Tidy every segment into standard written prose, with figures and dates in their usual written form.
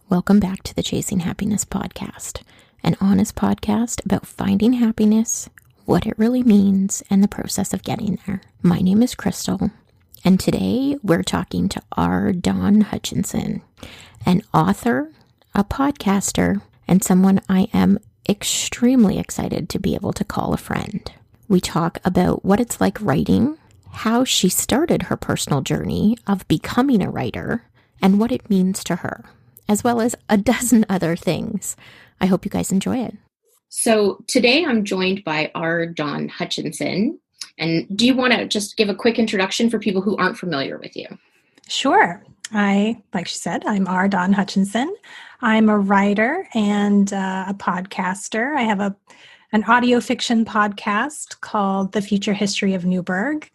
Welcome back to the Chasing Happiness podcast, an honest podcast about finding happiness, what it really means, and the process of getting there. My name is Crystal, and today we're talking to R. Don Hutchinson, an author, a podcaster, and someone I am extremely excited to be able to call a friend. We talk about what it's like writing, how she started her personal journey of becoming a writer, and what it means to her, as well as a dozen other things. I hope you guys enjoy it. So today I'm joined by R. Don Hutchinson. And do you want to just give a quick introduction for people who aren't familiar with you? Sure. Like she said, I'm R. Don Hutchinson. I'm a writer and a podcaster. I have an audio fiction podcast called The Future History of Newburgh.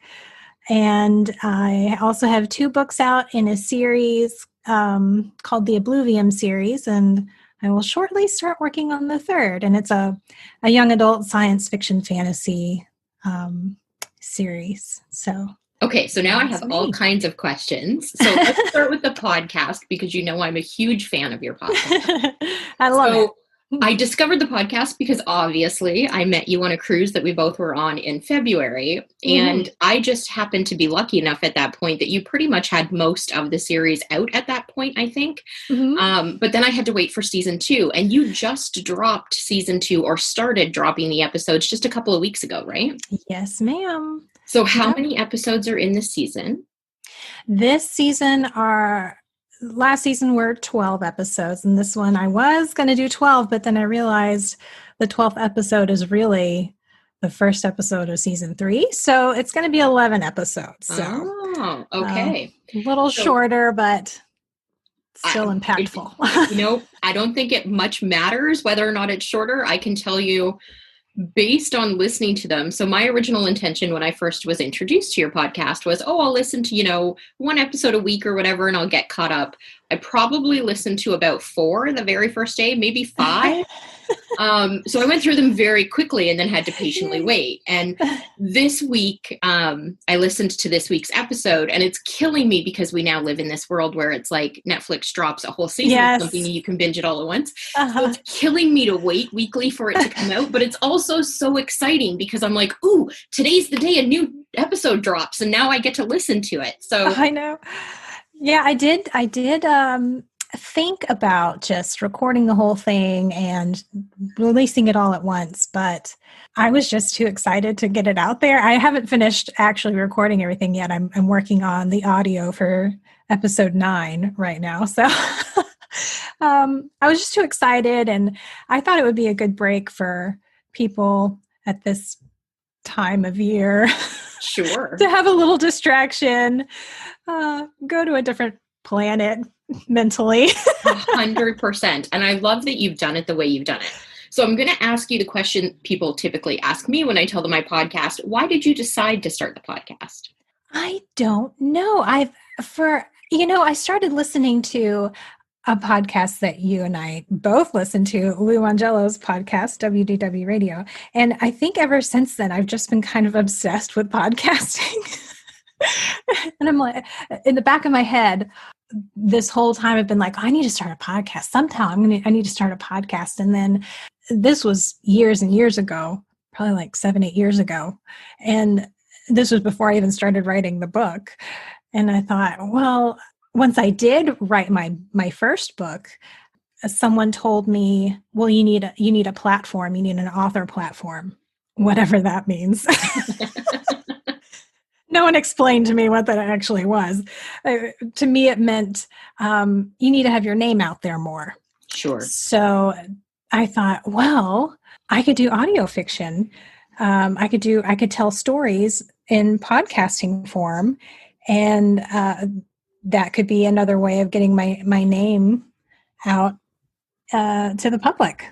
And I also have 2 books out in a series called the Oblivium series, and I will shortly start working on the 3rd. And it's a young adult science fiction fantasy series. Okay, so now I have all kinds of questions. So let's start with the podcast, because you know I'm a huge fan of your podcast. I love it. I discovered the podcast because obviously I met you on a cruise that we both were on in February. And I just happened to be lucky enough at that point that you pretty much had most of the series out at that point, I think. But then I had to wait for season 2, and you just dropped season 2 or started dropping the episodes just a couple of weeks ago, right? Yes, ma'am. So how many episodes are in this season? Last season were 12 episodes, and this one I was going to do 12, but then I realized the 12th episode is really the first episode of season 3, so it's going to be 11 episodes. So, okay. A little shorter, but still impactful. I don't think it much matters whether or not it's shorter. I can tell you, based on listening to them. So my original intention when I first was introduced to your podcast was, I'll listen to, 1 episode a week or whatever, and I'll get caught up. I probably listened to about 4 the very first day, maybe 5. So I went through them very quickly and then had to patiently wait. And this week, I listened to this week's episode, and it's killing me because we now live in this world where it's like Netflix drops a whole season of something and you can binge it all at once. So it's killing me to wait weekly for it to come out, but it's also so exciting because I'm like, ooh, today's the day a new episode drops, and now I get to listen to it. So I know. Yeah, I did think about just recording the whole thing and releasing it all at once, but I was just too excited to get it out there. I haven't finished actually recording everything yet. I'm working on the audio for episode 9 right now. So I was just too excited, and I thought it would be a good break for people at this time of year. Sure. To have a little distraction, go to a different planet mentally. 100%. And I love that you've done it the way you've done it. So I'm going to ask you the question people typically ask me when I tell them my podcast. Why did you decide to start the podcast? I don't know. I started listening to a podcast that you and I both listen to, Lou Angelo's podcast, WDW Radio. And I think ever since then, I've just been kind of obsessed with podcasting. And I'm like, in the back of my head, this whole time I've been like, I need to start a podcast. Somehow I need to start a podcast. And then this was years and years ago, probably like 7-8 years ago. And this was before I even started writing the book. And I thought, well, once I did write my first book, someone told me, well, you need a platform. You need an author platform, whatever that means. No one explained to me what that actually was. To me, it meant you need to have your name out there more. Sure. So I thought, well, I could do audio fiction. I could tell stories in podcasting form, and that could be another way of getting my name out to the public.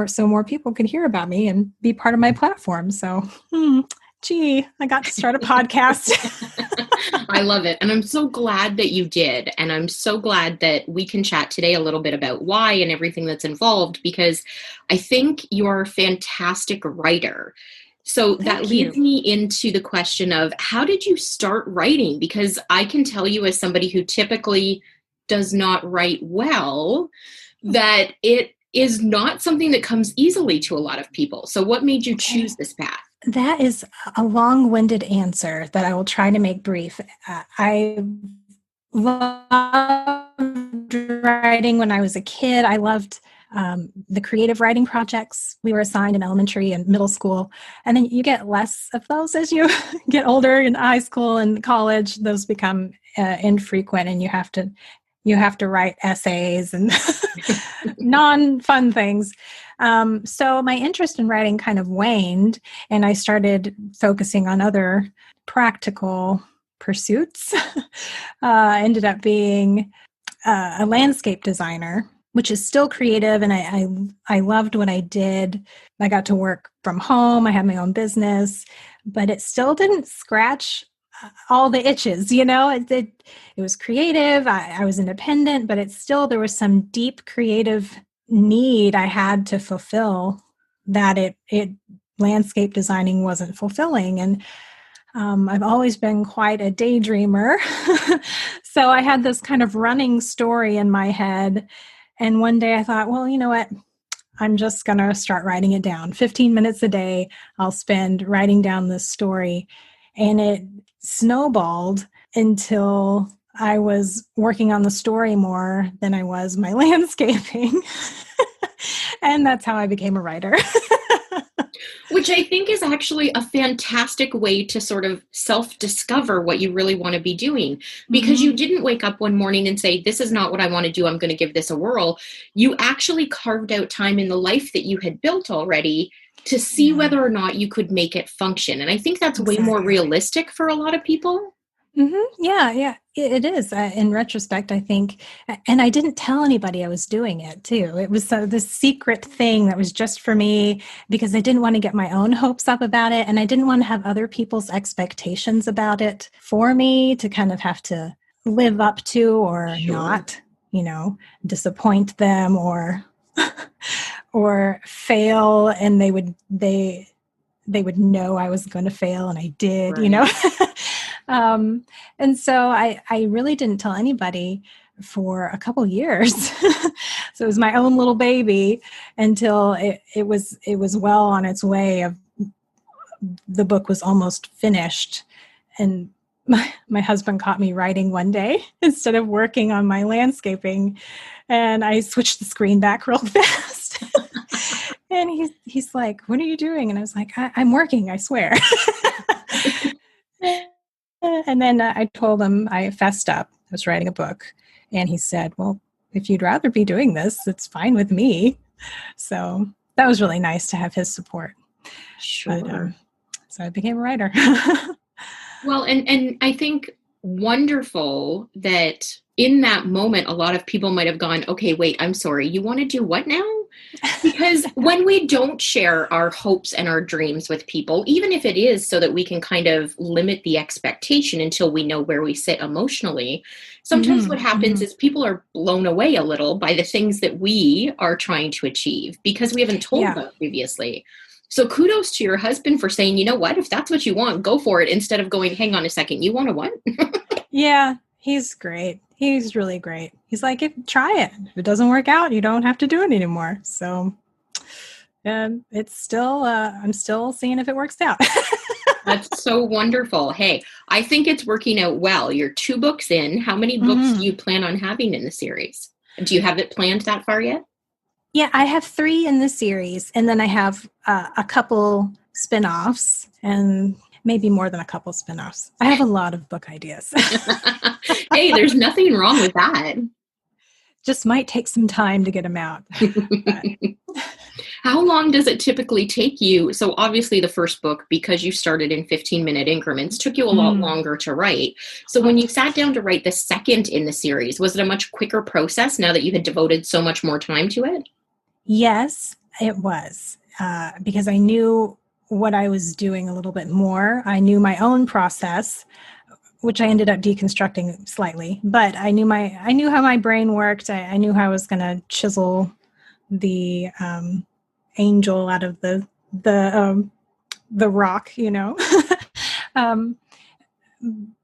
So more people could hear about me and be part of my platform. So. I got to start a podcast. I love it. And I'm so glad that you did. And I'm so glad that we can chat today a little bit about why and everything that's involved, because I think you're a fantastic writer. So that leads me into the question of, how did you start writing? Because I can tell you, as somebody who typically does not write well, that it is not something that comes easily to a lot of people. So what made you choose this path? That is a long-winded answer that I will try to make brief. I loved writing when I was a kid. I loved the creative writing projects we were assigned in elementary and middle school. And then you get less of those as you get older in high school and college. Those become infrequent, and you have to write essays and non-fun things. So my interest in writing kind of waned, and I started focusing on other practical pursuits. Ended up being a landscape designer, which is still creative, and I loved what I did. I got to work from home. I had my own business, but it still didn't scratch all the itches. It was creative. I was independent, but there was some deep creative need I had to fulfill that it landscape designing wasn't fulfilling. And I've always been quite a daydreamer. So I had this kind of running story in my head. And one day I thought, well, you know what? I'm just going to start writing it down. 15 minutes a day I'll spend writing down this story. And it snowballed until I was working on the story more than I was my landscaping. And that's how I became a writer. Which I think is actually a fantastic way to sort of self-discover what you really want to be doing, because you didn't wake up one morning and say, this is not what I want to do. I'm going to give this a whirl. You actually carved out time in the life that you had built already to see whether or not you could make it function. And I think that's way more realistic for a lot of people. Yeah, it is. In retrospect, I think, and I didn't tell anybody I was doing it too. It was this secret thing that was just for me, because I didn't want to get my own hopes up about it. And I didn't want to have other people's expectations about it for me to kind of have to live up to, or not, disappoint them or fail. And they would know I was going to fail, and I did, and so I really didn't tell anybody for a couple years. So it was my own little baby until it was well on its way. The book was almost finished, and my husband caught me writing one day instead of working on my landscaping, and I switched the screen back real fast. And he's like, "What are you doing?" And I was like, I'm working, I swear. And then I told him, I fessed up. I was writing a book. And he said, well, if you'd rather be doing this, it's fine with me. So that was really nice to have his support. Sure. But, so I became a writer. Well, and I think wonderful that in that moment, a lot of people might have gone, okay, wait, I'm sorry. You want to do what now? Because when we don't share our hopes and our dreams with people, even if it is so that we can kind of limit the expectation until we know where we sit emotionally, sometimes what happens is people are blown away a little by the things that we are trying to achieve because we haven't told them previously. So kudos to your husband for saying, you know what, if that's what you want, go for it, instead of going, hang on a second, you want to what? Yeah, he's great. He's really great. He's like, try it. If it doesn't work out, you don't have to do it anymore. So it's still, I'm still seeing if it works out. That's so wonderful. Hey, I think it's working out well. You're 2 books in. How many books do you plan on having in the series? Do you have it planned that far yet? Yeah, I have 3 in the series, and then I have a couple spinoffs, and maybe more than a couple spinoffs. I have a lot of book ideas. Hey, there's nothing wrong with that. Just might take some time to get them out. How long does it typically take you? So obviously the first book, because you started in 15-minute increments, took you a lot longer to write. So when you sat down to write the second in the series, was it a much quicker process now that you had devoted so much more time to it? Yes, it was, because I knew what I was doing a little bit more. I knew my own process, which I ended up deconstructing slightly, but I knew how my brain worked. I knew how I was going to chisel the angel out of the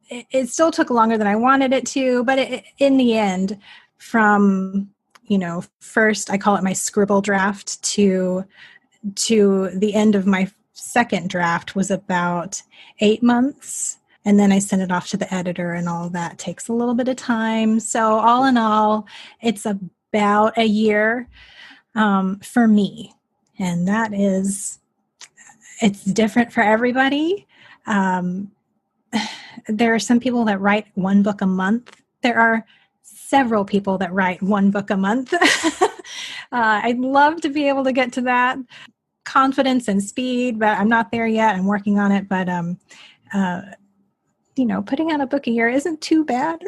it still took longer than I wanted it to, but in the end, from, first I call it my scribble draft to the end of my second draft was about 8 months. And then I sent it off to the editor, and all of that takes a little bit of time. So all in all, it's about a year for me. And it's different for everybody. There are some people that write one book a month. There are several people that write one book a month. I'd love to be able to get to that confidence and speed, but I'm not there yet. I'm working on it. But, putting out a book a year isn't too bad.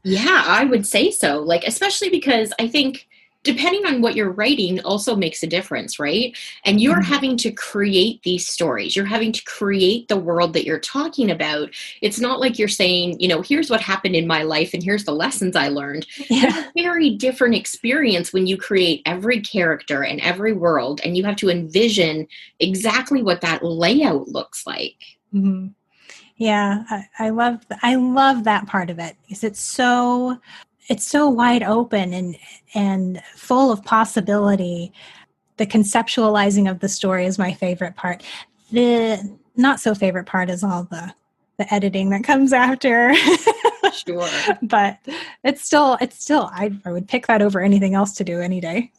Yeah, I would say so. Like, especially because I think depending on what you're writing also makes a difference, right? And you're having to create these stories. You're having to create the world that you're talking about. It's not like you're saying, here's what happened in my life and here's the lessons I learned. Yeah. It's a very different experience when you create every character and every world, and you have to envision exactly what that layout looks like. Mm-hmm. Yeah, I love that part of it, because it's so wide open and full of possibility. The conceptualizing of the story is my favorite part. The not so favorite part is all the editing that comes after. Sure. But it's still I would pick that over anything else to do any day.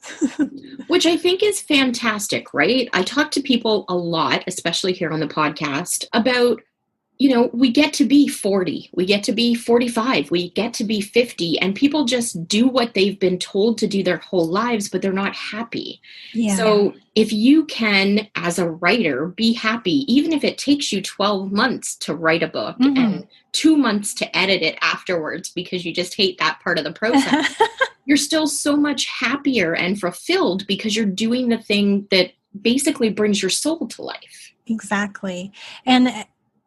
Which I think is fantastic, right? I talk to people a lot, especially here on the podcast, about we get to be 40, we get to be 45, we get to be 50, and people just do what they've been told to do their whole lives, but they're not happy. Yeah. So if you can, as a writer, be happy, even if it takes you 12 months to write a book and 2 months to edit it afterwards because you just hate that part of the process, you're still so much happier and fulfilled because you're doing the thing that basically brings your soul to life. Exactly. And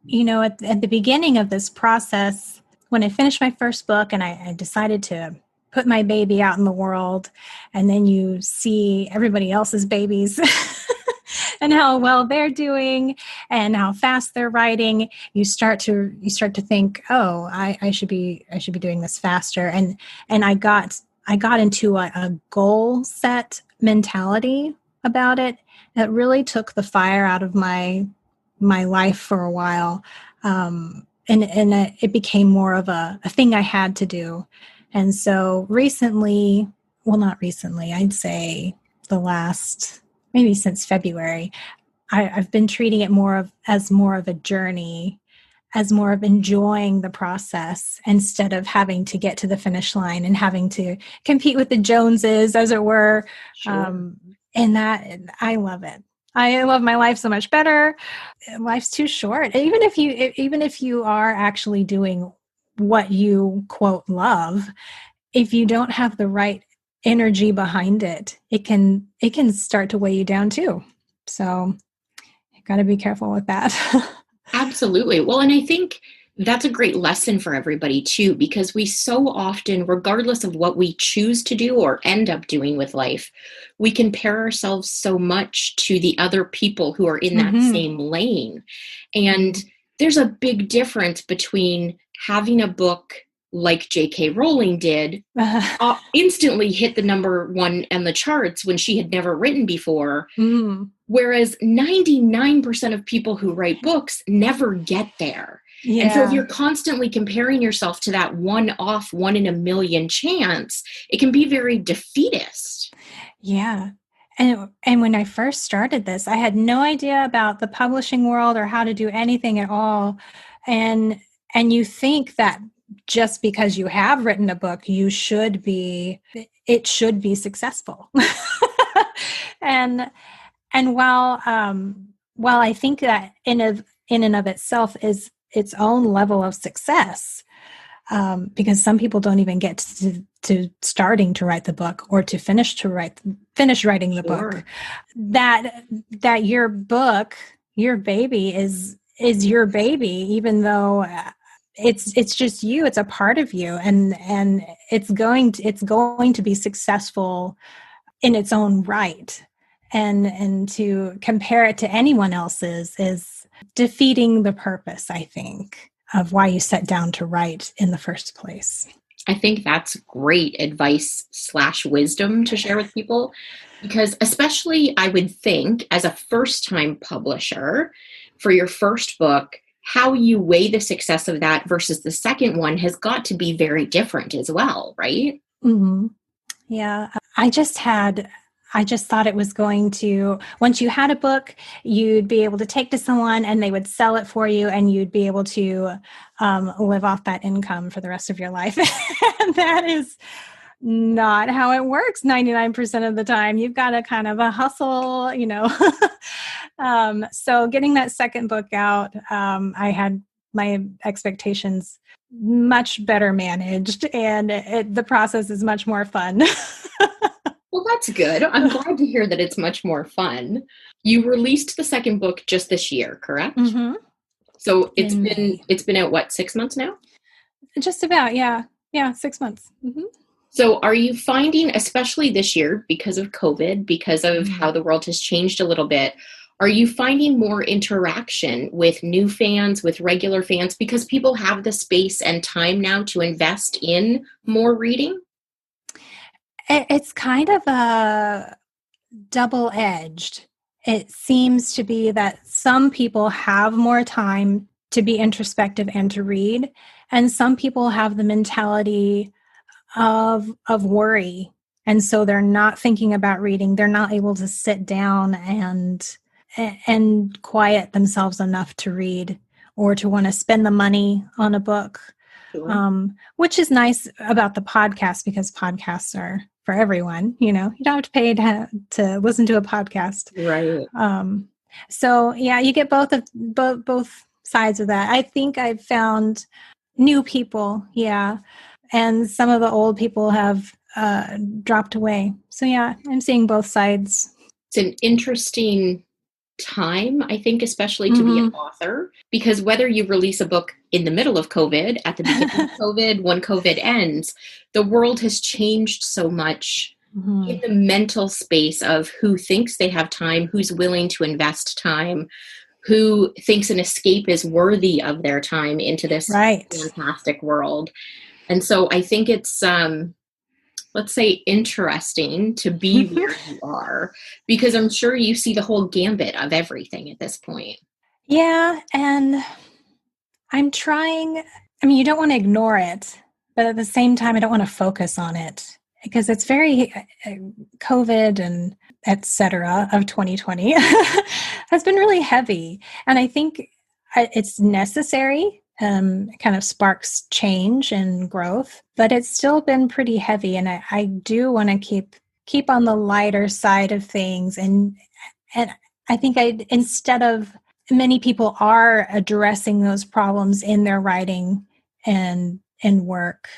at the beginning of this process, when I finished my first book and I decided to put my baby out in the world, and then you see everybody else's babies and how well they're doing and how fast they're writing, you start to think, oh, I should be doing this faster. And I got into a goal set mentality about it that really took the fire out of my life for a while. And it became more of a thing I had to do. And so not recently, I'd say the last, maybe since February, I've been treating it as more of a journey, as more of enjoying the process, instead of having to get to the finish line and having to compete with the Joneses, as it were. Sure. And that, I love it. I love my life so much better. Life's too short. Even if you are actually doing what you quote love, if you don't have the right energy behind it, it can start to weigh you down too. So you got to be careful with that. Absolutely. Well, and I think that's a great lesson for everybody too, because we so often, regardless of what we choose to do or end up doing with life, we compare ourselves so much to the other people who are in that same lane. And there's a big difference between having a book like J.K. Rowling did, instantly hit the number one on the charts when she had never written before. Whereas 99% of people who write books never get there. Yeah. And so if you're constantly comparing yourself to that one-off, one in a million chance, it can be very defeatist. Yeah. And when I first started this, I had no idea about the publishing world or how to do anything at all. And you think that just because you have written a book, it should be successful. And while I think that in and of itself is its own level of success, because some people don't even get to starting to write the book or to finish writing the book. That your book, your baby is your baby, even though it's just you. It's a part of you, and it's going to be successful in its own right. And to compare it to anyone else's is defeating the purpose, I think. of why you sat down to write in the first place. I think that's great advice/wisdom to share with people, because especially I would think as a first-time publisher for your first book, how you weigh the success of that versus the second one has got to be very different as well, right? Mm-hmm. Yeah, I just thought it was going to, once you had a book, you'd be able to take to someone and they would sell it for you and you'd be able to live off that income for the rest of your life. And that is not how it works 99% of the time. You've got to kind of a hustle, so getting that second book out, I had my expectations much better managed, and the process is much more fun. Well, that's good. I'm glad to hear that it's much more fun. You released the second book just this year, correct? Mm-hmm. So it's been out, what, 6 months now? Just about, yeah. Yeah, 6 months. Mm-hmm. So are you finding, especially this year, because of COVID, because of how the world has changed a little bit, are you finding more interaction with new fans, with regular fans, because people have the space and time now to invest in more reading? It's kind of a double-edged. It seems to be that some people have more time to be introspective and to read, and some people have the mentality of worry, and so they're not thinking about reading. They're not able to sit down and quiet themselves enough to read or to want to spend the money on a book. Sure. Which is nice about the podcast, because podcasts are for everyone. You don't have to pay to listen to a podcast. Right. So yeah, you get both sides of that. I think I've found new people, yeah, and some of the old people have dropped away. So yeah, I'm seeing both sides. It's an interesting time, I think, especially to be an author, because whether you release a book in the middle of COVID, at the beginning of COVID, when COVID ends, the world has changed so much in the mental space of who thinks they have time, who's willing to invest time, who thinks an escape is worthy of their time into this fantastic world. And so I think it's let's say, interesting to be where you are, because I'm sure you see the whole gambit of everything at this point. Yeah. And I'm trying, you don't want to ignore it, but at the same time, I don't want to focus on it, because it's very COVID and et cetera of 2020 has been really heavy. And I think it's necessary. Kind of sparks change and growth, but it's still been pretty heavy. And I do want to keep on the lighter side of things. And I think instead of, many people are addressing those problems in their writing and work.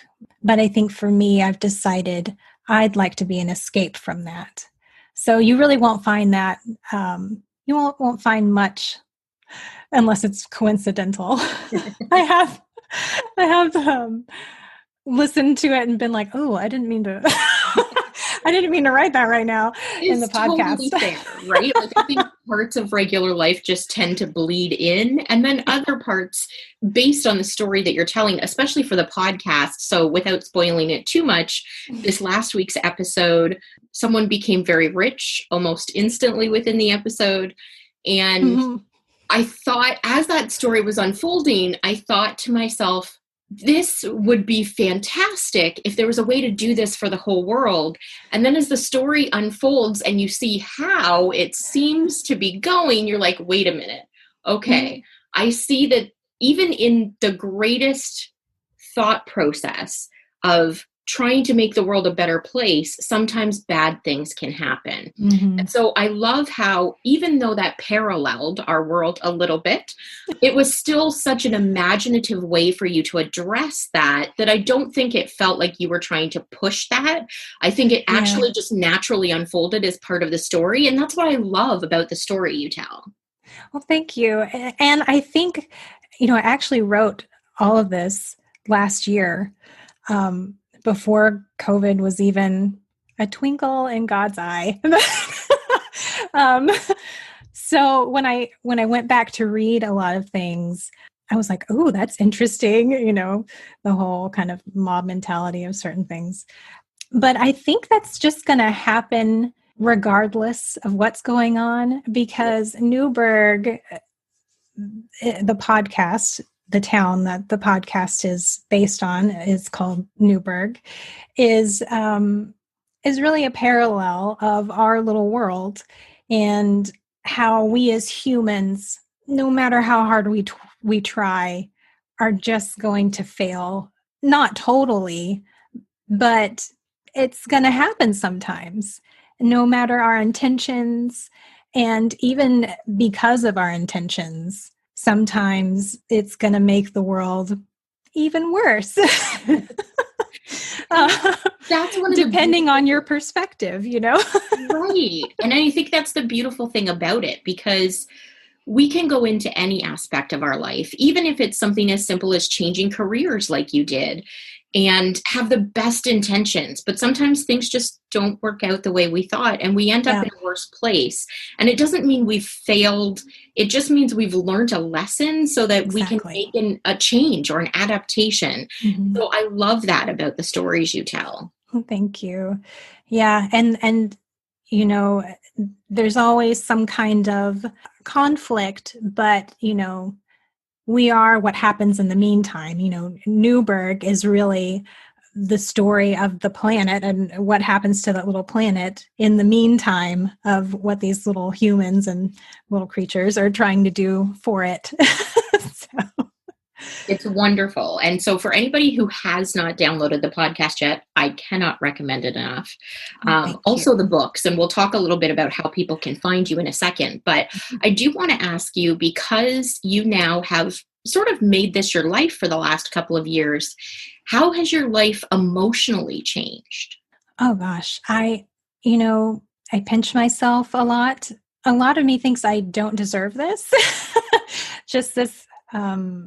But I think for me, I've decided I'd like to be an escape from that. So you really won't find that. You won't find much unless it's coincidental. I have listened to it and been like, oh, I didn't mean to write that right now in the podcast. Totally fair, right? Like, I think parts of regular life just tend to bleed in, and then other parts based on the story that you're telling, especially for the podcast. So without spoiling it too much, this last week's episode, someone became very rich almost instantly within the episode. And I thought, as that story was unfolding, I thought to myself, this would be fantastic if there was a way to do this for the whole world. And then as the story unfolds and you see how it seems to be going, you're like, wait a minute. Okay, I see that even in the greatest thought process of trying to make the world a better place, sometimes bad things can happen. And so I love how, even though that paralleled our world a little bit, it was still such an imaginative way for you to address that I don't think it felt like you were trying to push that. I think it actually just naturally unfolded as part of the story. And that's what I love about the story you tell. Well, thank you. And I think, I actually wrote all of this last year, before COVID was even a twinkle in God's eye. So when I went back to read a lot of things, I was like, oh, that's interesting, the whole kind of mob mentality of certain things. But I think that's just going to happen regardless of what's going on, because Newburgh, the podcast, the town that the podcast is based on, is called Newburgh, is really a parallel of our little world, and how we as humans, no matter how hard we try, are just going to fail. Not totally, but it's going to happen sometimes, no matter our intentions. And even because of our intentions, sometimes it's going to make the world even worse. That's one of depending on your perspective, Right. And I think that's the beautiful thing about it, because we can go into any aspect of our life, even if it's something as simple as changing careers like you did, and have the best intentions. But sometimes things just don't work out the way we thought, and we end up in a worse place. And it doesn't mean we've failed. It just means we've learned a lesson so that we can make a change or an adaptation. Mm-hmm. So I love that about the stories you tell. Thank you. Yeah. And there's always some kind of conflict, but, we are what happens in the meantime. Newburgh is really the story of the planet and what happens to that little planet in the meantime of what these little humans and little creatures are trying to do for it. It's wonderful. And so for anybody who has not downloaded the podcast yet, I cannot recommend it enough. Also the books, and we'll talk a little bit about how people can find you in a second. But I do want to ask you, because you now have sort of made this your life for the last couple of years, how has your life emotionally changed? Oh gosh, I pinch myself a lot. A lot of me thinks I don't deserve this. Just this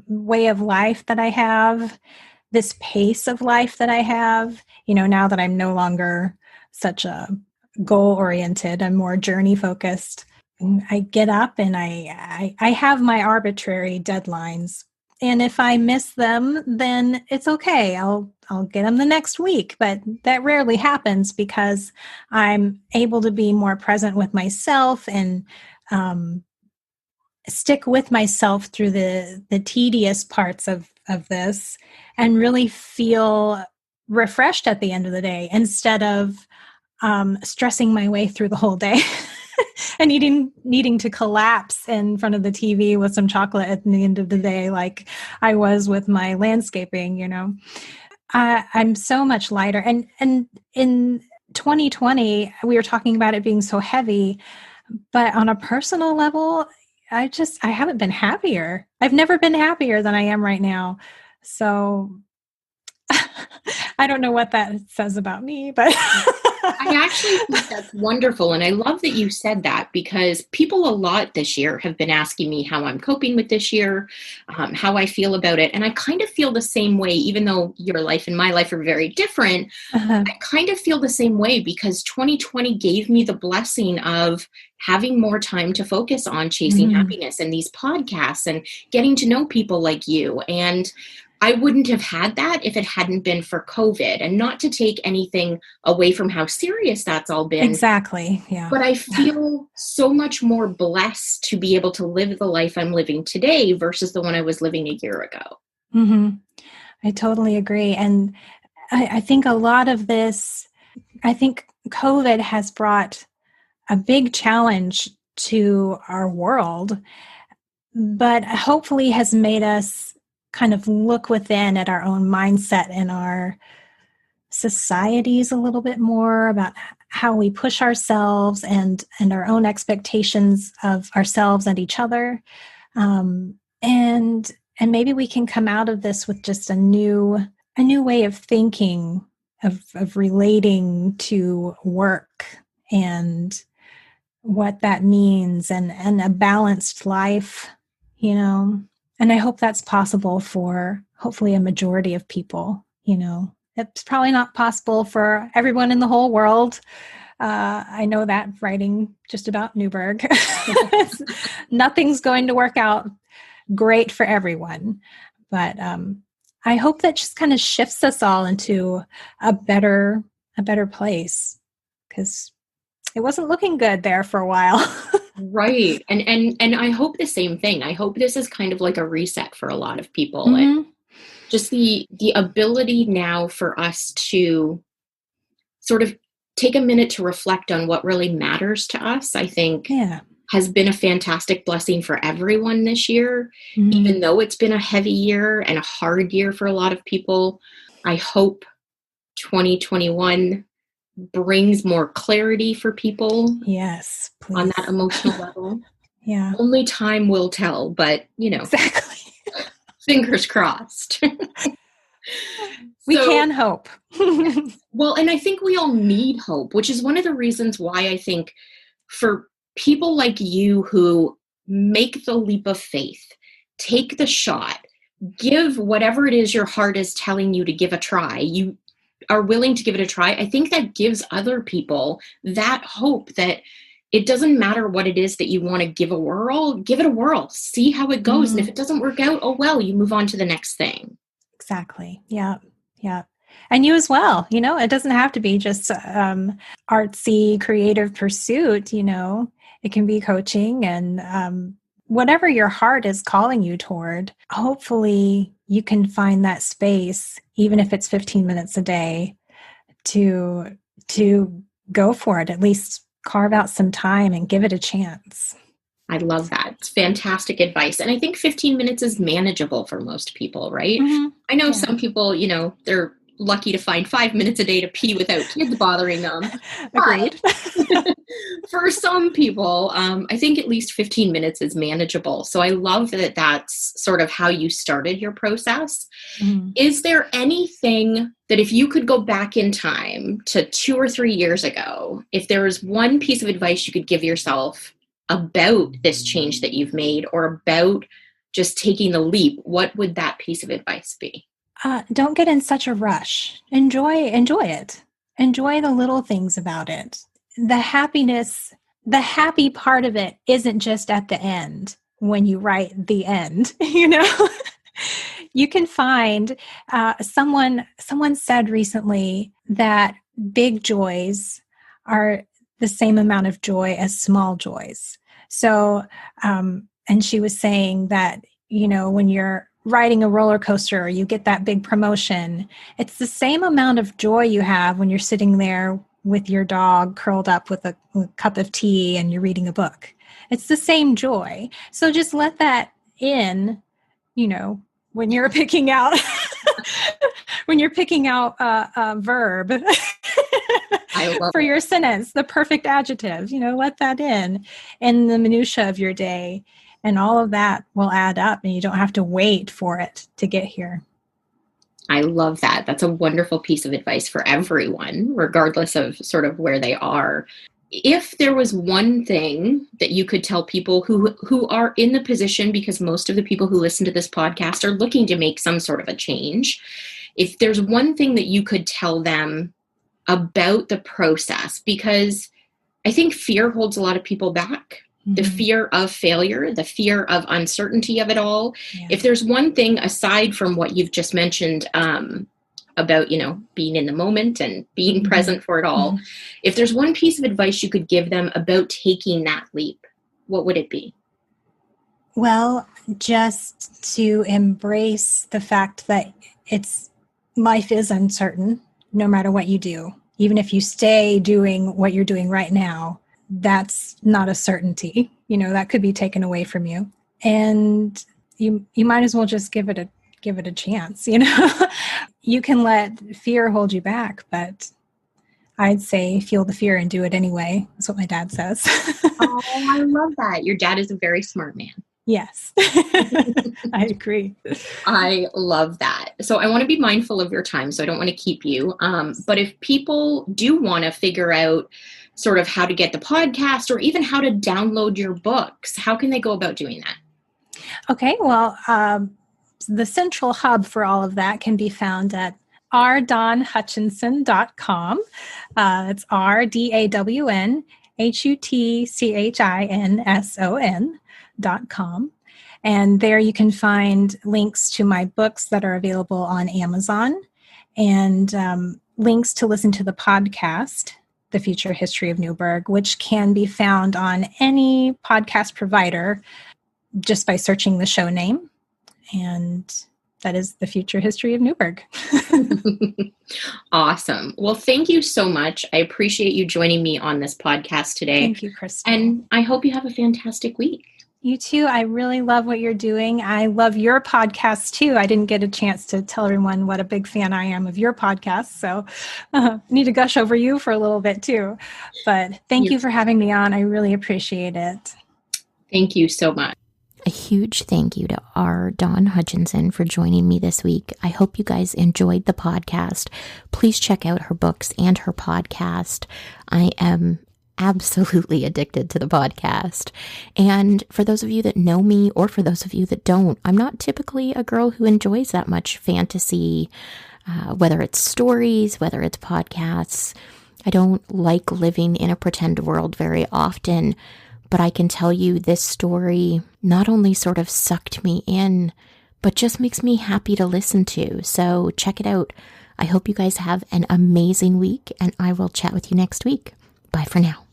way of life that I have, this pace of life that I have, now that I'm no longer such a goal-oriented, I'm more journey-focused. I get up and I have my arbitrary deadlines. And if I miss them, then it's okay. I'll get them the next week. But that rarely happens because I'm able to be more present with myself and stick with myself through the tedious parts of this, and really feel refreshed at the end of the day, instead of stressing my way through the whole day and needing to collapse in front of the TV with some chocolate at the end of the day, like I was with my landscaping. I'm so much lighter. And in 2020, we were talking about it being so heavy, but on a personal level, I haven't been happier. I've never been happier than I am right now. So I don't know what that says about me, but I actually think that's wonderful. And I love that you said that, because people a lot this year have been asking me how I'm coping with this year, how I feel about it. And I kind of feel the same way, even though your life and my life are very different. I kind of feel the same way, because 2020 gave me the blessing of having more time to focus on chasing happiness and these podcasts and getting to know people like you. And I wouldn't have had that if it hadn't been for COVID, and not to take anything away from how serious that's all been. Exactly. Yeah. But I feel so much more blessed to be able to live the life I'm living today versus the one I was living a year ago. Mm-hmm. I totally agree. And I think a lot of this, I think COVID has brought a big challenge to our world, but hopefully has made us kind of look within at our own mindset and our societies a little bit more, about how we push ourselves and our own expectations of ourselves and each other. And maybe we can come out of this with just a new way of thinking, of relating to work and what that means, and a balanced life, And I hope that's possible for hopefully a majority of people. It's probably not possible for everyone in the whole world. I know that, writing just about Newburgh. Nothing's going to work out great for everyone. But I hope that just kind of shifts us all into a better place, because it wasn't looking good there for a while. Right. And I hope the same thing. I hope this is kind of like a reset for a lot of people. Mm-hmm. And just the ability now for us to sort of take a minute to reflect on what really matters to us, I think has been a fantastic blessing for everyone this year. Mm-hmm. Even though it's been a heavy year and a hard year for a lot of people, I hope 2021 brings more clarity for people. Yes, please. On that emotional level. Yeah. Only time will tell, but exactly. Fingers crossed. We can hope. Well, and I think we all need hope, which is one of the reasons why I think for people like you who make the leap of faith, take the shot, give whatever it is your heart is telling you to give a try, you are willing to give it a try. I think that gives other people that hope that it doesn't matter what it is that you want to give it a whirl, see how it goes. And if it doesn't work out, oh, well, you move on to the next thing. Exactly. Yeah. Yeah. And you as well, it doesn't have to be just artsy, creative pursuit, it can be coaching and whatever your heart is calling you toward. Hopefully you can find that space, even if it's 15 minutes a day, to go for it, at least carve out some time and give it a chance. I love that. It's fantastic advice. And I think 15 minutes is manageable for most people, right? Mm-hmm. I know some people, they're lucky to find 5 minutes a day to pee without kids bothering them. Agreed. For some people, I think at least 15 minutes is manageable. So I love that that's sort of how you started your process. Mm-hmm. Is there anything that if you could go back in time to 2 or 3 years ago, if there was one piece of advice you could give yourself about this change that you've made or about just taking the leap, what would that piece of advice be? Don't get in such a rush. Enjoy it. Enjoy the little things about it. The happy part of it isn't just at the end when you write the end, You can find, someone said recently that big joys are the same amount of joy as small joys. So, and she was saying that, when you're riding a roller coaster or you get that big promotion, it's the same amount of joy you have when you're sitting there with your dog curled up with a cup of tea and you're reading a book. It's the same joy. So just let that in, when you're picking out a verb for your sentence, the perfect adjective, let that in the minutia of your day, and all of that will add up and you don't have to wait for it to get here. I love that. That's a wonderful piece of advice for everyone, regardless of sort of where they are. If there was one thing that you could tell people who are in the position, because most of the people who listen to this podcast are looking to make some sort of a change, if there's one thing that you could tell them about the process, because I think fear holds a lot of people back. Mm-hmm. The fear of failure, the fear of uncertainty of it all. Yeah. If there's one thing aside from what you've just mentioned, about, being in the moment and being mm-hmm. present for it all. Mm-hmm. If there's one piece of advice you could give them about taking that leap, what would it be? Well, just to embrace the fact that life is uncertain, no matter what you do. Even if you stay doing what you're doing right now, that's not a certainty. That could be taken away from you. And you might as well just give it a chance. You can let fear hold you back, but I'd say feel the fear and do it anyway. That's what my dad says. Oh, I love that. Your dad is a very smart man. Yes, I agree. I love that. So I want to be mindful of your time, so I don't want to keep you. But if people do want to figure out sort of how to get the podcast or even how to download your books, how can they go about doing that? Okay, well, the central hub for all of that can be found at rdawnhutchinson.com. It's RDAWNHUTCHINSON.com. And there you can find links to my books that are available on Amazon, and links to listen to the podcast, The Future History of Newburgh, which can be found on any podcast provider just by searching the show name. And that is The Future History of Newburgh. Awesome. Well, thank you so much. I appreciate you joining me on this podcast today. Thank you, Crystal. And I hope you have a fantastic week. You too. I really love what you're doing. I love your podcast too. I didn't get a chance to tell everyone what a big fan I am of your podcast. So need to gush over you for a little bit too. But thank you for having me on. I really appreciate it. Thank you so much. A huge thank you to our Dawn Hutchinson for joining me this week. I hope you guys enjoyed the podcast. Please check out her books and her podcast. I am absolutely addicted to the podcast. And for those of you that know me, or for those of you that don't, I'm not typically a girl who enjoys that much fantasy, whether it's stories, whether it's podcasts. I don't like living in a pretend world very often, but I can tell you this story not only sort of sucked me in, but just makes me happy to listen to. So check it out. I hope you guys have an amazing week, and I will chat with you next week. Bye for now.